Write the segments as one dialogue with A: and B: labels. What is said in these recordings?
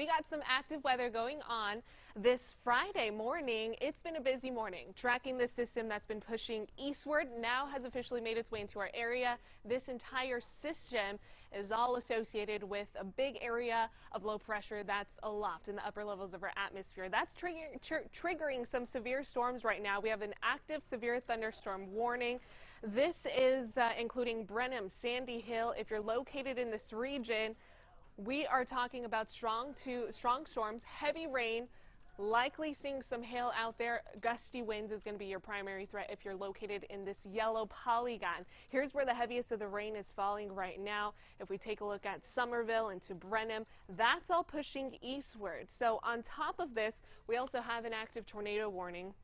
A: We got some active weather going on this Friday morning. It's been a busy morning. Tracking this system that's been pushing eastward now has officially made its way into our area. This entire system is all associated with a big area of low pressure that's aloft in the upper levels of our atmosphere. That's triggering some severe storms right now. We have an active severe thunderstorm warning. This is including Brenham, Sandy Hill. If you're located in this region, we are talking about strong storms, heavy rain, likely seeing some hail out there. Gusty winds is going to be your primary threat if you're located in this yellow polygon. Here's where the heaviest of the rain is falling right now. If we take a look at Somerville into Brenham, that's all pushing eastward. So on top of this, we also have an active tornado warning.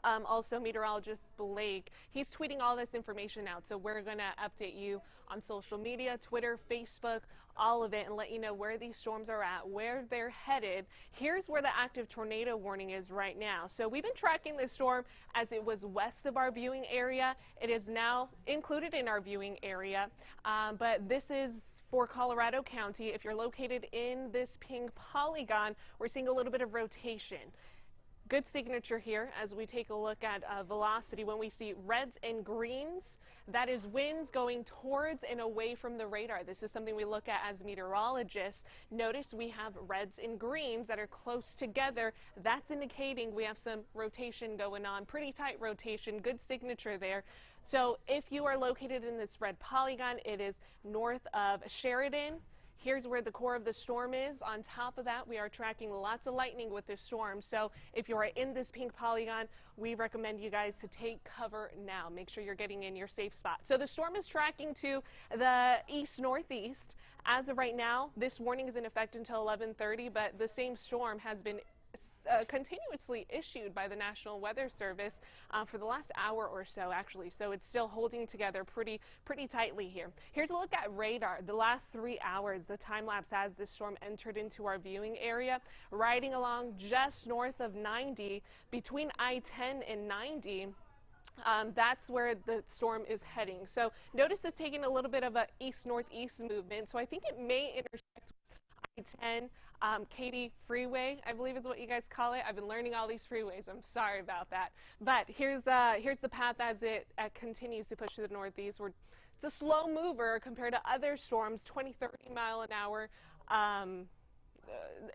A: Also, meteorologist Blake, he's tweeting all this information out, so we're going to update you on social media, Twitter, Facebook, all of it, and let you know where these storms are at, where they're headed. Here's where the active tornado warning is right now. So we've been tracking this storm as it was west of our viewing area. It is now included in our viewing area, but this is for Colorado County. If you're located in this pink polygon, we're seeing a little bit of rotation. Good signature here as we take a look at velocity. When we see reds and greens, that is winds going towards and away from the radar. This is something we look at as meteorologists. Notice we have reds and greens that are close together. That's indicating we have some rotation going on, pretty tight rotation, good signature there. So if you are located in this red polygon, it is north of Sheridan. Here's where the core of the storm is. On top of that, we are tracking lots of lightning with this storm. So if you are in this pink polygon, we recommend you guys to take cover now. Make sure you're getting in your safe spot. So the storm is tracking to the east-northeast. As of right now, this warning is in effect until 11:30, but the same storm has been continuously issued by the National Weather Service for the last hour or so, actually. So it's still holding together pretty tightly here. Here's a look at radar. The last 3 hours, the time lapse as this storm entered into our viewing area, riding along just north of 90, between I-10 and 90. That's where the storm is heading. So notice it's taking a little bit of a east-northeast movement. So I think it may intersect I-10, Katy Freeway, I believe is what you guys call it. I've been learning all these freeways. I'm sorry about that. But here's the path as it continues to push to the northeast. It's a slow mover compared to other storms. 20-30 mile an hour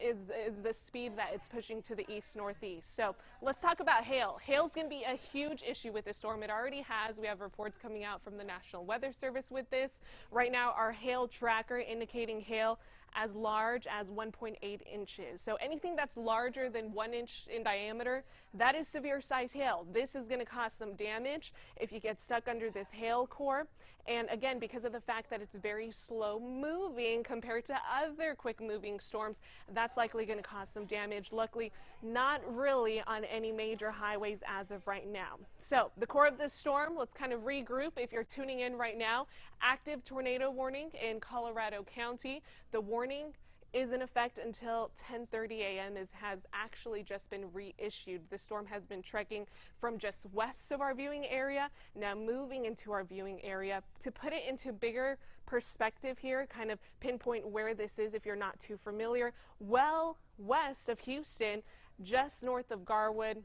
A: is the speed that it's pushing to the east-northeast. So let's talk about hail. Hail's going to be a huge issue with this storm. It already has. We have reports coming out from the National Weather Service with this. Right now, our hail tracker indicating hail as large as 1.8 inches. So anything that's larger than 1 inch in diameter, that is severe size hail. This is going to cause some damage if you get stuck under this hail core. And again, because of the fact that it's very slow moving compared to other quick moving storms, that's likely going to cause some damage. Luckily, not really on any major highways as of right now. So the core of this storm, let's kind of regroup. If you're tuning in right now, active tornado warning in Colorado County. The warning is in effect until 10:30 a.m. has actually just been reissued. The storm has been trekking from just west of our viewing area, now moving into our viewing area. To put it into bigger perspective here, kind of pinpoint where this is if you're not too familiar, well west of Houston, just north of Garwood,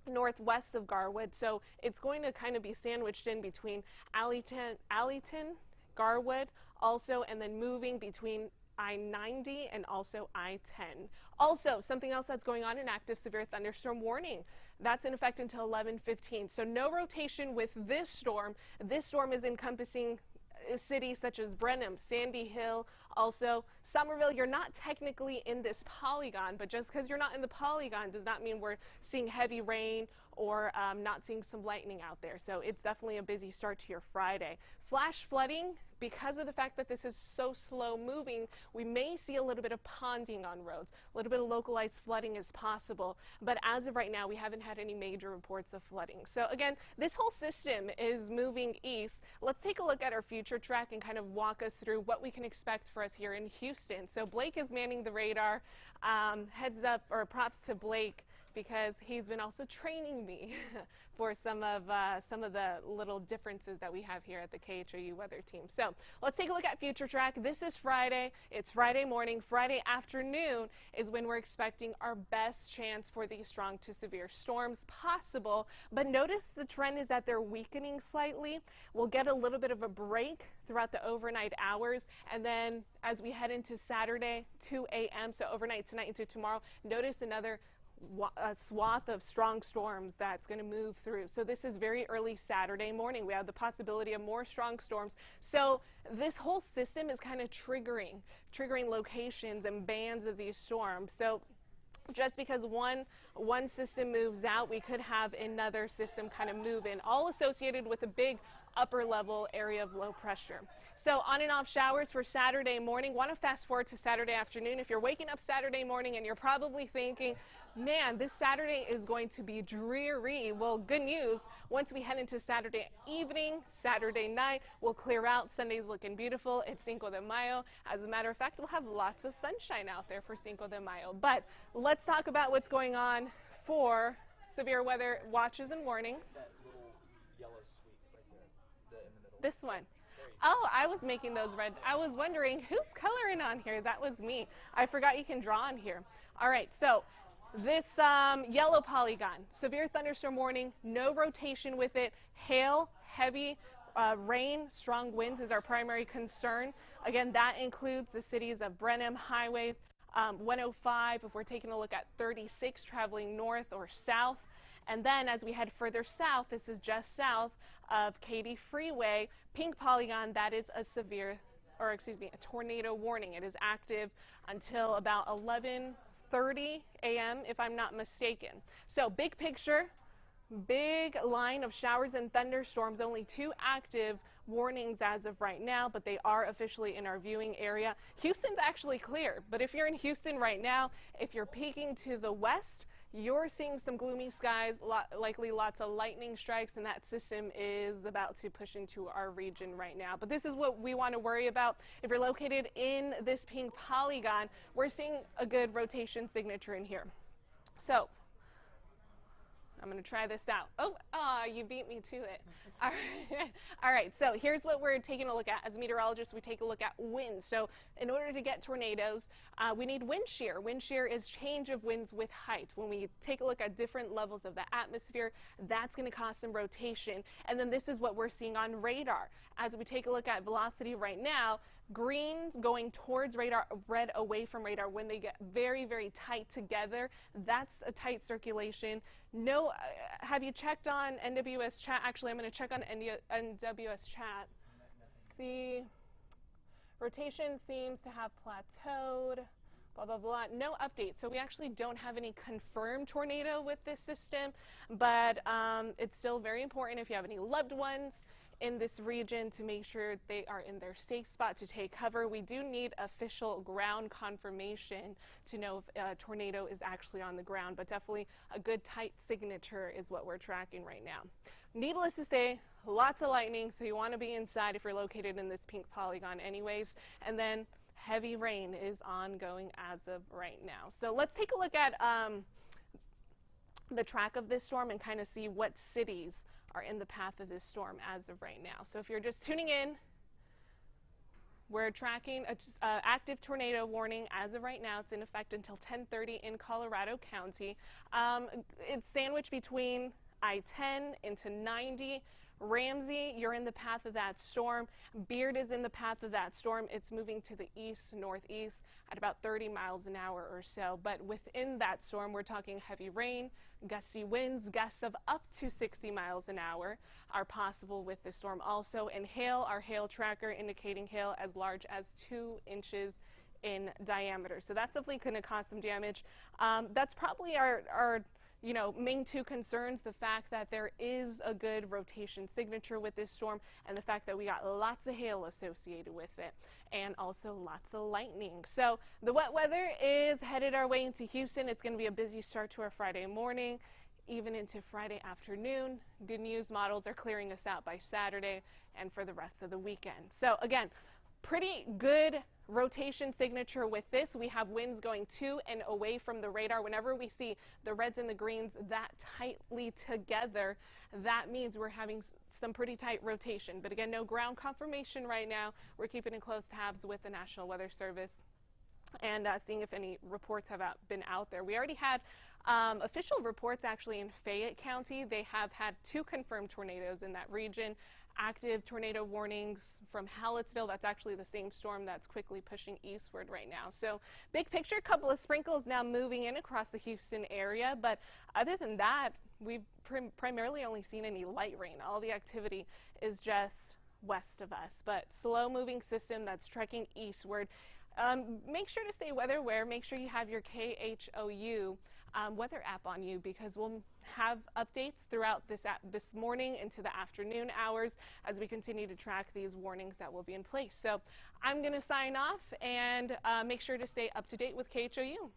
A: northwest of Garwood. So it's going to kind of be sandwiched in between Alleyton, Garwood also, and then moving between I-90 and also I-10. Also, something else that's going on, an active severe thunderstorm warning. That's in effect until 11:15. So no rotation with this storm. This storm is encompassing cities such as Brenham, Sandy Hill, also Somerville. You're not technically in this polygon, but just because you're not in the polygon does not mean we're seeing heavy rain or not seeing some lightning out there. So it's definitely a busy start to your Friday. Flash flooding, because of the fact that this is so slow moving, we may see a little bit of ponding on roads. A little bit of localized flooding is possible, but as of right now, we haven't had any major reports of flooding. So again, this whole system is moving east. Let's take a look at our future track and kind of walk us through what we can expect for us here in Houston. So Blake is manning the radar. Heads up, or props to Blake, because he's been also training me for some of the little differences that we have here at the KHOU weather team. So let's take a look at future track. This is Friday. It's Friday morning. Friday afternoon is when we're expecting our best chance for these strong to severe storms possible. But notice the trend is that they're weakening slightly. We'll get a little bit of a break throughout the overnight hours, and then as we head into Saturday, 2 a.m., so overnight tonight into tomorrow, notice another swath of strong storms that's going to move through. So this is very early Saturday morning. We have the possibility of more strong storms. So this whole system is kind of triggering locations and bands of these storms. So just because one system moves out, we could have another system kind of move in, all associated with a big upper level area of low pressure. So on and off showers for Saturday morning. Want to fast forward to Saturday afternoon. If you're waking up Saturday morning and you're probably thinking, man, this Saturday is going to be dreary. Well, good news. Once we head into Saturday evening, Saturday night, we'll clear out. Sunday's looking beautiful. It's Cinco de Mayo. As a matter of fact, we'll have lots of sunshine out there for Cinco de Mayo. But let's talk about what's going on for severe weather watches and warnings.
B: That little yellow sweep right there, in the middle.
A: This one. Oh, I was making those red. I was wondering who's coloring on here. That was me. I forgot you can draw on here. All right, so this yellow polygon, severe thunderstorm warning, no rotation with it, hail, heavy rain, strong winds is our primary concern. Again, that includes the cities of Brenham, highways, 105, if we're taking a look at 36 traveling north or south. And then as we head further south, this is just south of Katy Freeway, pink polygon, that is a a tornado warning. It is active until about 11:30 a.m. if I'm not mistaken. So big picture, big line of showers and thunderstorms, only 2 active warnings as of right now, but they are officially in our viewing area. Houston's actually clear, but if you're in Houston right now, if you're peeking to the west, you're seeing some gloomy skies, likely lots of lightning strikes, and that system is about to push into our region right now. But this is what we want to worry about. If you're located in this pink polygon, we're seeing a good rotation signature in here. So I'm going to try this out. Oh, you beat me to it. All right. All right, so here's what we're taking a look at. As meteorologists, we take a look at winds. So in order to get tornadoes, we need wind shear. Wind shear is change of winds with height. When we take a look at different levels of the atmosphere, that's going to cause some rotation. And then this is what we're seeing on radar. As we take a look at velocity right now, green going towards radar, red away from radar. When they get very, very tight together, that's a tight circulation. No, have you checked on NWS chat? Actually, I'm going to check on NWS chat. See, rotation seems to have plateaued. Blah, blah, blah. No update. So we actually don't have any confirmed tornado with this system, but it's still very important if you have any loved ones in this region to make sure they are in their safe spot to take cover. We do need official ground confirmation to know if a tornado is actually on the ground, but definitely a good tight signature is what we're tracking right now. Needless to say, lots of lightning, so you want to be inside if you're located in this pink polygon anyways. And then heavy rain is ongoing as of right now. So let's take a look at the track of this storm and kind of see what cities are in the path of this storm as of right now. So if you're just tuning in, we're tracking an active tornado warning as of right now. It's in effect until 10:30 in Colorado County. It's sandwiched between I-10 into 90. Ramsey, you're in the path of that storm. Beard is in the path of that storm. It's moving to the east-northeast at about 30 miles an hour or so. But within that storm, we're talking heavy rain, gusty winds, gusts of up to 60 miles an hour are possible with the storm also. And hail, our hail tracker indicating hail as large as 2 inches in diameter. So that's definitely going to cause some damage. That's probably our main 2 concerns, the fact that there is a good rotation signature with this storm and the fact that we got lots of hail associated with it and also lots of lightning. So the wet weather is headed our way into Houston. It's going to be a busy start to our Friday morning, even into Friday afternoon. Good news, models are clearing us out by Saturday and for the rest of the weekend. So again, pretty good rotation signature with this. We have winds going to and away from the radar. Whenever we see the reds and the greens that tightly together, that means we're having some pretty tight rotation. But again, no ground confirmation right now. We're keeping in close tabs with the National Weather Service and seeing if any reports have been out there. We already had official reports actually in Fayette County. They have had 2 confirmed tornadoes in that region. Active tornado warnings from Hallettsville. That's actually the same storm that's quickly pushing eastward right now. So big picture, couple of sprinkles now moving in across the Houston area. But other than that, we've primarily only seen any light rain. All the activity is just west of us, but slow moving system that's trekking eastward. Make sure to stay weather aware. Make sure you have your KHOU weather app on you, because we'll have updates throughout this morning into the afternoon hours as we continue to track these warnings that will be in place. So I'm going to sign off and make sure to stay up to date with KHOU.